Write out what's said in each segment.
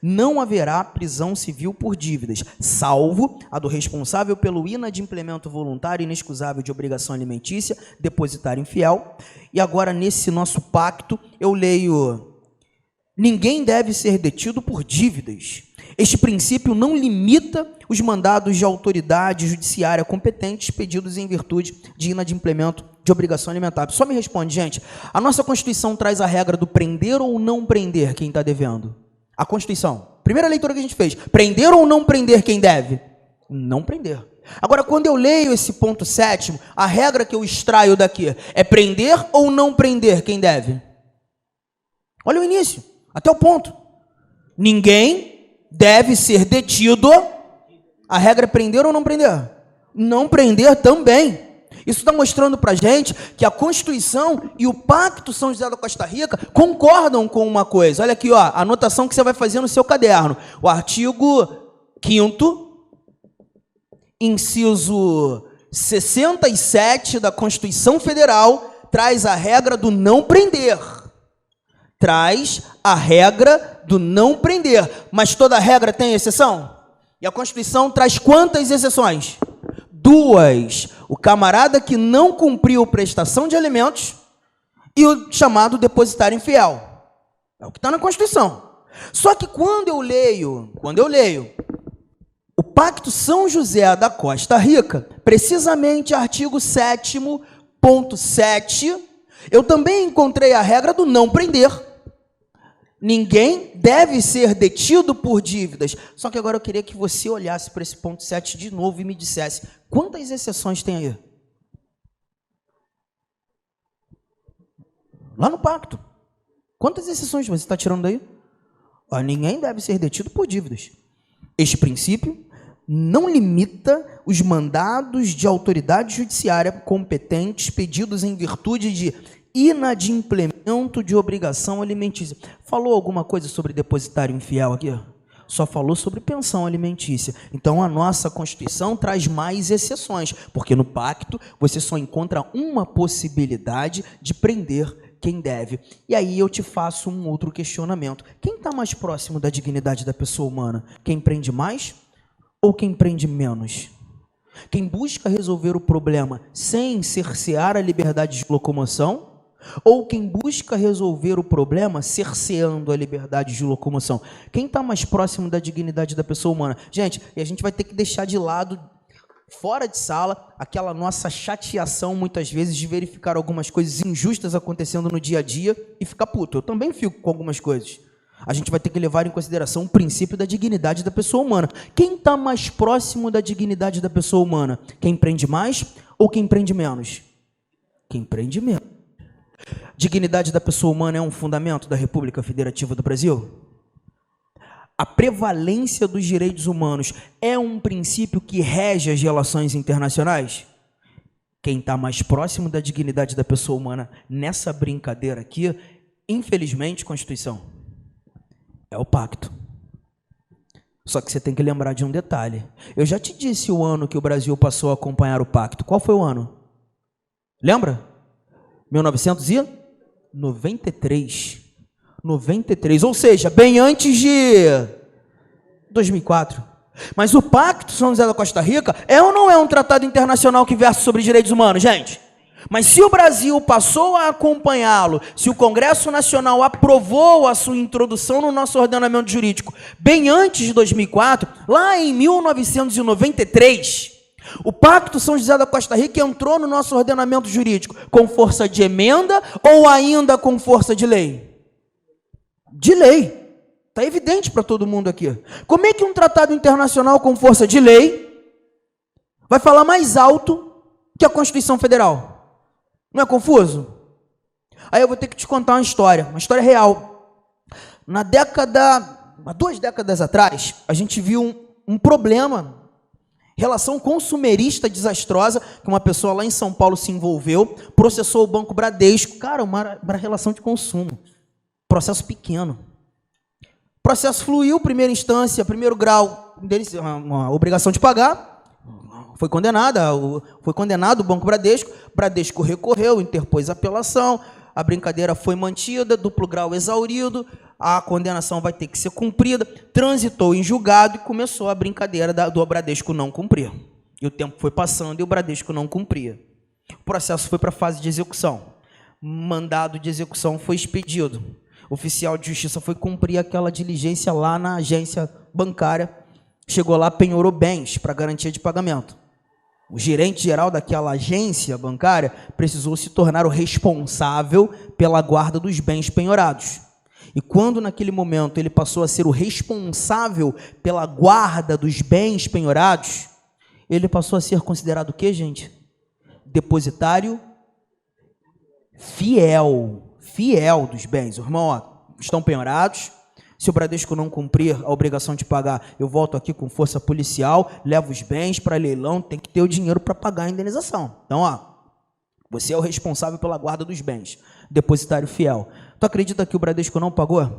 Não haverá prisão civil por dívidas, salvo a do responsável pelo inadimplemento voluntário e inexcusável de obrigação alimentícia, depositário infiel. E agora, nesse nosso pacto, eu leio: ninguém deve ser detido por dívidas. Este princípio não limita os mandados de autoridade judiciária competente expedidos em virtude de inadimplemento de obrigação alimentar. Só me responde, gente, a nossa Constituição traz a regra do prender ou não prender quem está devendo? A Constituição, primeira leitura que a gente fez, prender ou não prender quem deve? Não prender. Agora, quando eu leio esse ponto 7º, a regra que eu extraio daqui é prender ou não prender quem deve? Olha o início, até o ponto. Ninguém deve ser detido. A regra é prender ou não prender? Não prender também. Isso está mostrando para a gente que a Constituição e o Pacto São José da Costa Rica concordam com uma coisa. Olha aqui, ó, a anotação que você vai fazer no seu caderno. O artigo 5º, inciso 67 da Constituição Federal, traz a regra do não prender. Traz a regra do não prender. Mas toda regra tem exceção? E a Constituição traz quantas exceções? 2. O camarada que não cumpriu prestação de alimentos e o chamado depositário infiel. É o que está na Constituição. Só que quando eu leio o Pacto São José da Costa Rica, precisamente artigo 7º, ponto 7, eu também encontrei a regra do não prender. Ninguém deve ser detido por dívidas. Só que agora eu queria que você olhasse para esse ponto 7 de novo e me dissesse, quantas exceções tem aí? Lá no pacto. Quantas exceções você está tirando daí? Ó, ninguém deve ser detido por dívidas. Este princípio não limita os mandados de autoridade judiciária competentes pedidos em virtude de inadimplemento de obrigação alimentícia. Falou alguma coisa sobre depositário infiel aqui? Só falou sobre pensão alimentícia. Então, a nossa Constituição traz mais exceções, porque no pacto você só encontra uma possibilidade de prender quem deve. E aí eu te faço um outro questionamento. Quem está mais próximo da dignidade da pessoa humana? Quem prende mais ou quem prende menos? Quem busca resolver o problema sem cercear a liberdade de locomoção, ou quem busca resolver o problema cerceando a liberdade de locomoção? Quem está mais próximo da dignidade da pessoa humana? Gente, e a gente vai ter que deixar de lado, fora de sala, aquela nossa chateação muitas vezes de verificar algumas coisas injustas acontecendo no dia a dia e ficar puto. Eu também fico com algumas coisas. A gente vai ter que levar em consideração o princípio da dignidade da pessoa humana. Quem está mais próximo da dignidade da pessoa humana? Quem prende mais ou quem prende menos? Quem prende menos. Dignidade da pessoa humana é um fundamento da República Federativa do Brasil? A prevalência dos direitos humanos é um princípio que rege as relações internacionais? Quem está mais próximo da dignidade da pessoa humana nessa brincadeira aqui, infelizmente, Constituição, é o pacto. Só que você tem que lembrar de um detalhe. Eu já te disse o ano que o Brasil passou a acompanhar o pacto. Qual foi o ano? Lembra? 1993. 93, ou seja, bem antes de 2004. Mas o Pacto São José da Costa Rica é ou não é um tratado internacional que versa sobre direitos humanos, gente? Mas se o Brasil passou a acompanhá-lo, se o Congresso Nacional aprovou a sua introdução no nosso ordenamento jurídico bem antes de 2004, lá em 1993, o Pacto São José da Costa Rica entrou no nosso ordenamento jurídico com força de emenda ou ainda com força de lei? De lei. Está evidente para todo mundo aqui. Como é que um tratado internacional com força de lei vai falar mais alto que a Constituição Federal? Não é confuso? Aí eu vou ter que te contar uma história real. Há 2 décadas atrás, a gente viu um problema, relação consumerista desastrosa, que uma pessoa lá em São Paulo se envolveu, processou o Banco Bradesco. Cara, uma relação de consumo. Processo pequeno. O processo fluiu, primeira instância, primeiro grau, deles, uma obrigação de pagar. Foi condenado o Banco Bradesco, Bradesco recorreu, interpôs apelação, a brincadeira foi mantida, duplo grau exaurido, a condenação vai ter que ser cumprida, transitou em julgado e começou a brincadeira do Bradesco não cumprir. E o tempo foi passando e o Bradesco não cumpria. O processo foi para a fase de execução. Mandado de execução foi expedido. O oficial de justiça foi cumprir aquela diligência lá na agência bancária, chegou lá, penhorou bens para garantia de pagamento. O gerente geral daquela agência bancária precisou se tornar o responsável pela guarda dos bens penhorados. E quando naquele momento ele passou a ser o responsável pela guarda dos bens penhorados, ele passou a ser considerado o quê, gente? Depositário fiel dos bens. Irmão, ó, estão penhorados. Se o Bradesco não cumprir a obrigação de pagar, eu volto aqui com força policial, levo os bens para leilão, tem que ter o dinheiro para pagar a indenização. Então, ó, você é o responsável pela guarda dos bens, depositário fiel. Tu acredita que o Bradesco não pagou?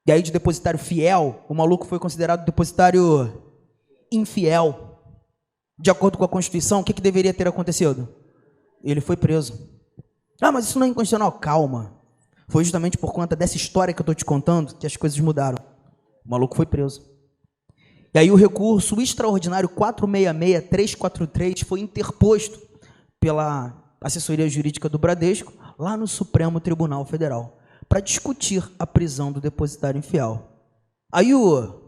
E aí, de depositário fiel, o maluco foi considerado depositário infiel. De acordo com a Constituição, o que deveria ter acontecido? Ele foi preso. Ah, mas isso não é inconstitucional. Calma. Foi justamente por conta dessa história que eu estou te contando que as coisas mudaram. O maluco foi preso. E aí o recurso extraordinário 466343 foi interposto pela assessoria jurídica do Bradesco lá no Supremo Tribunal Federal para discutir a prisão do depositário infiel. Aí o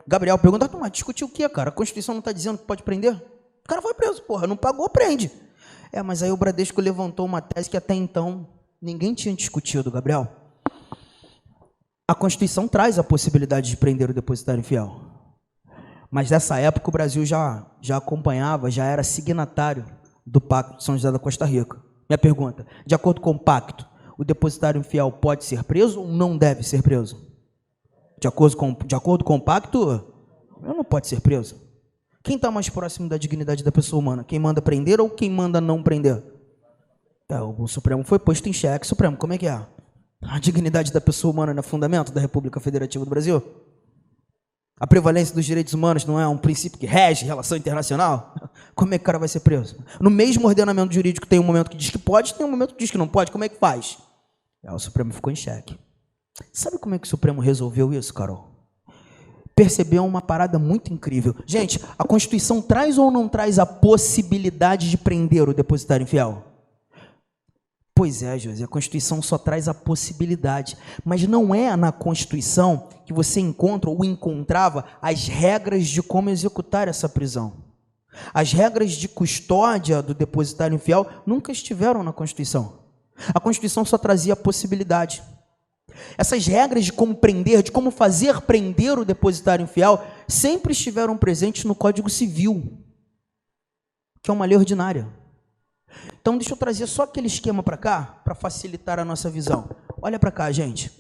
Gabriel pergunta, mas discutir o quê, cara? A Constituição não está dizendo que pode prender? O cara foi preso, porra, não pagou, prende. Mas aí o Bradesco levantou uma tese que até então ninguém tinha discutido, Gabriel. A Constituição traz a possibilidade de prender o depositário infiel. Mas nessa época o Brasil já acompanhava, já era signatário do Pacto de São José da Costa Rica. Minha pergunta, de acordo com o pacto, o depositário infiel pode ser preso ou não deve ser preso? De acordo com o pacto, ele não pode ser preso. Quem está mais próximo da dignidade da pessoa humana? Quem manda prender ou quem manda não prender? O Supremo foi posto em xeque. Supremo, como é que é? A dignidade da pessoa humana não é fundamento da República Federativa do Brasil? A prevalência dos direitos humanos não é um princípio que rege relação internacional? Como é que o cara vai ser preso? No mesmo ordenamento jurídico tem um momento que diz que pode, tem um momento que diz que não pode. Como é que faz? O Supremo ficou em xeque. Sabe como é que o Supremo resolveu isso, Carol? Percebeu uma parada muito incrível. Gente, a Constituição traz ou não traz a possibilidade de prender o depositário infiel? Pois é, José, a Constituição só traz a possibilidade, mas não é na Constituição que você encontra ou encontrava as regras de como executar essa prisão. As regras de custódia do depositário infiel nunca estiveram na Constituição. A Constituição só trazia a possibilidade. Essas regras de como prender, de como fazer prender o depositário infiel, sempre estiveram presentes no Código Civil, que é uma lei ordinária. Então, deixa eu trazer só aquele esquema para cá, para facilitar a nossa visão. Olha para cá, gente.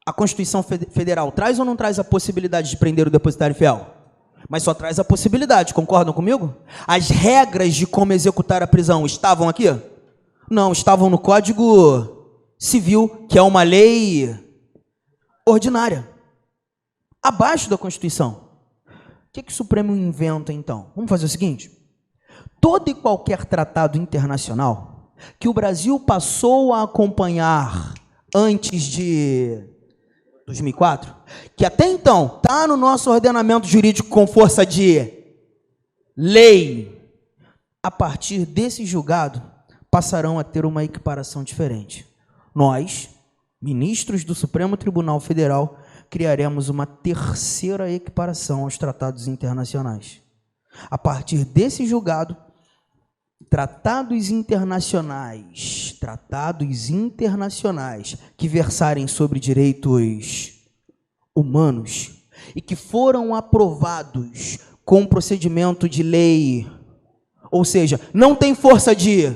A Constituição Federal traz ou não traz a possibilidade de prender o depositário infiel? Mas só traz a possibilidade, concordam comigo? As regras de como executar a prisão estavam aqui? Não, estavam no Código Civil, que é uma lei ordinária, abaixo da Constituição. O que o Supremo inventa, então? Vamos fazer o seguinte: todo e qualquer tratado internacional que o Brasil passou a acompanhar antes de 2004, que até então está no nosso ordenamento jurídico com força de lei, a partir desse julgado, passarão a ter uma equiparação diferente. Nós, ministros do Supremo Tribunal Federal, criaremos uma terceira equiparação aos tratados internacionais. A partir desse julgado, tratados internacionais que versarem sobre direitos humanos e que foram aprovados com procedimento de lei, ou seja, não tem força de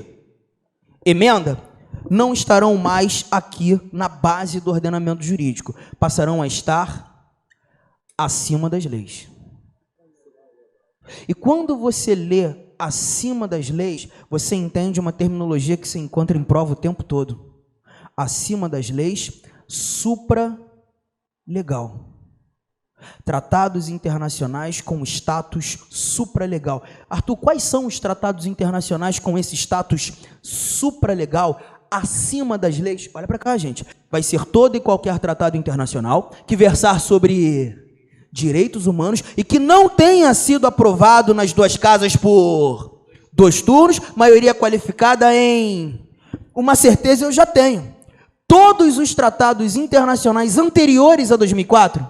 emenda, não estarão mais aqui na base do ordenamento jurídico, passarão a estar acima das leis. E quando você lê acima das leis, você entende uma terminologia que se encontra em prova o tempo todo. Acima das leis, supralegal. Tratados internacionais com status supralegal. Arthur, quais são os tratados internacionais com esse status supralegal, acima das leis? Olha para cá, gente. Vai ser todo e qualquer tratado internacional que versar sobre direitos humanos e que não tenha sido aprovado nas duas casas por 2 turnos, maioria qualificada em... Uma certeza eu já tenho. Todos os tratados internacionais anteriores a 2004,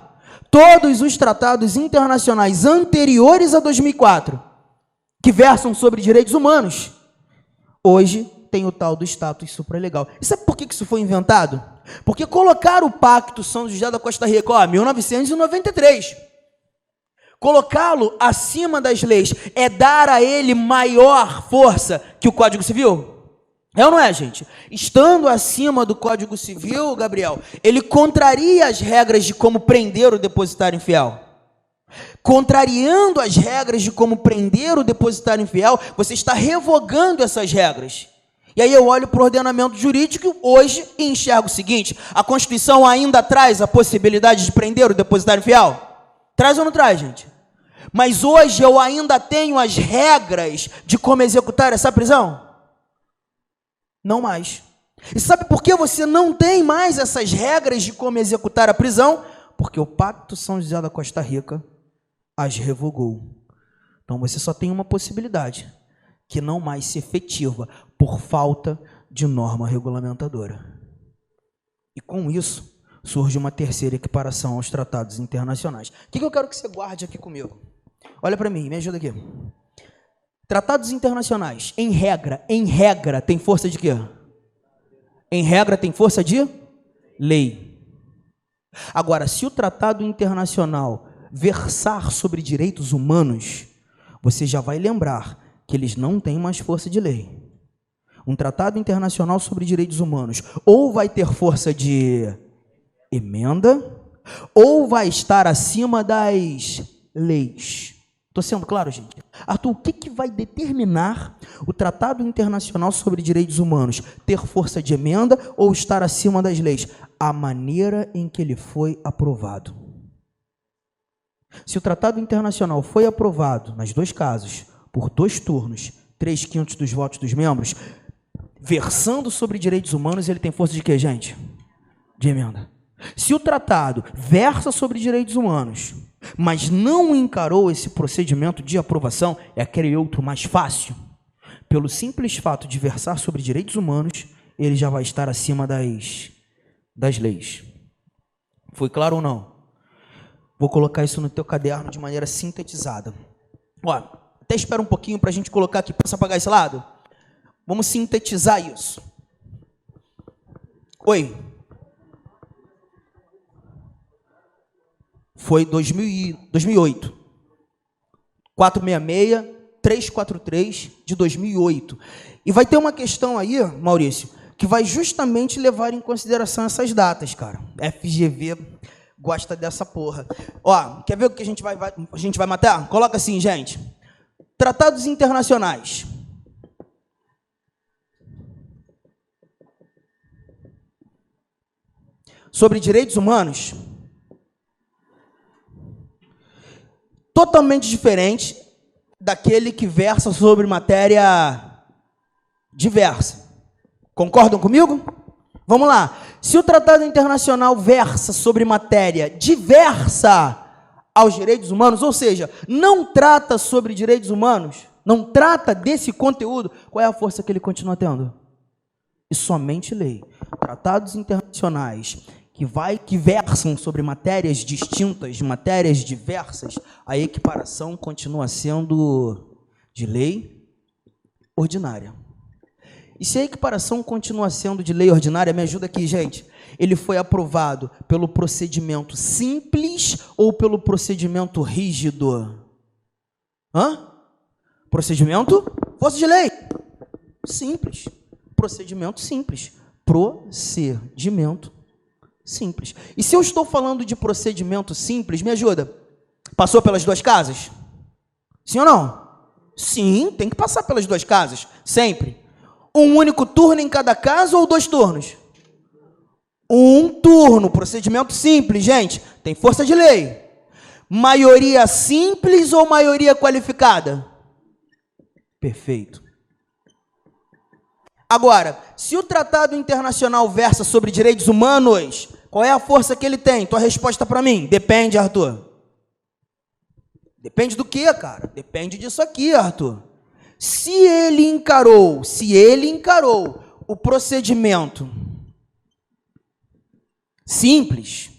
todos os tratados internacionais anteriores a 2004, que versam sobre direitos humanos, hoje tem o tal do status supralegal. E sabe por que isso foi inventado? Porque colocaram o Pacto São José da Costa Rica, 1993. Colocá-lo acima das leis é dar a ele maior força que o Código Civil? É ou não é, gente? Estando acima do Código Civil, Gabriel, ele contraria as regras de como prender o depositário infiel. Contrariando as regras de como prender o depositário infiel, você está revogando essas regras. E aí eu olho para o ordenamento jurídico hoje e enxergo o seguinte: a Constituição ainda traz a possibilidade de prender o depositário infiel? Traz ou não traz, gente? Mas hoje eu ainda tenho as regras de como executar essa prisão? Não mais. E sabe por que você não tem mais essas regras de como executar a prisão? Porque o Pacto São José da Costa Rica as revogou. Então você só tem uma possibilidade, que não mais se efetiva por falta de norma regulamentadora. E com isso surge uma terceira equiparação aos tratados internacionais. O que eu quero que você guarde aqui comigo? Olha para mim, me ajuda aqui. Tratados internacionais, em regra, tem força de quê? Em regra, tem força de lei. Agora, se o tratado internacional versar sobre direitos humanos, você já vai lembrar que eles não têm mais força de lei. Um tratado internacional sobre direitos humanos ou vai ter força de emenda, ou vai estar acima das leis. Estou sendo claro, gente? Arthur, o que vai determinar o Tratado Internacional sobre Direitos Humanos ter força de emenda ou estar acima das leis? A maneira em que ele foi aprovado. Se o Tratado Internacional foi aprovado, nas 2 casos, por 2 turnos, 3/5 dos votos dos membros, versando sobre direitos humanos, ele tem força de quê, gente? De emenda. Se o tratado versa sobre direitos humanos, mas não encarou esse procedimento de aprovação, é aquele outro mais fácil, pelo simples fato de versar sobre direitos humanos, ele já vai estar acima das leis. Foi claro ou não? Vou colocar isso no teu caderno de maneira sintetizada. Ó, até espera um pouquinho para a gente colocar aqui. Posso apagar esse lado? Vamos sintetizar isso. Oi. Foi 2008. 466-343 de 2008. E vai ter uma questão aí, Maurício, que vai justamente levar em consideração essas datas, cara. FGV gosta dessa porra. Ó, quer ver o que a gente vai matar? Coloca assim, gente. Tratados internacionais. Sobre direitos humanos. Totalmente diferente daquele que versa sobre matéria diversa. Concordam comigo? Vamos lá. Se o tratado internacional versa sobre matéria diversa aos direitos humanos, ou seja, não trata sobre direitos humanos, não trata desse conteúdo, qual é a força que ele continua tendo? E somente lei. Tratados internacionais que versam sobre matérias distintas, matérias diversas, a equiparação continua sendo de lei ordinária. E se a equiparação continua sendo de lei ordinária, me ajuda aqui, gente. Ele foi aprovado pelo procedimento simples ou pelo procedimento rígido? Procedimento? Força de lei. Simples. Procedimento simples. Procedimento simples. E se eu estou falando de procedimento simples, me ajuda. Passou pelas 2 casas? Sim ou não? Sim, tem que passar pelas 2 casas. Sempre. Um único turno em cada caso ou 2 turnos? Um turno, procedimento simples, gente. Tem força de lei. Maioria simples ou maioria qualificada? Perfeito. Agora, se o tratado internacional versa sobre direitos humanos, qual é a força que ele tem? Tua resposta para mim? Depende, Arthur. Depende do quê, cara? Depende disso aqui, Arthur. Se ele encarou o procedimento simples,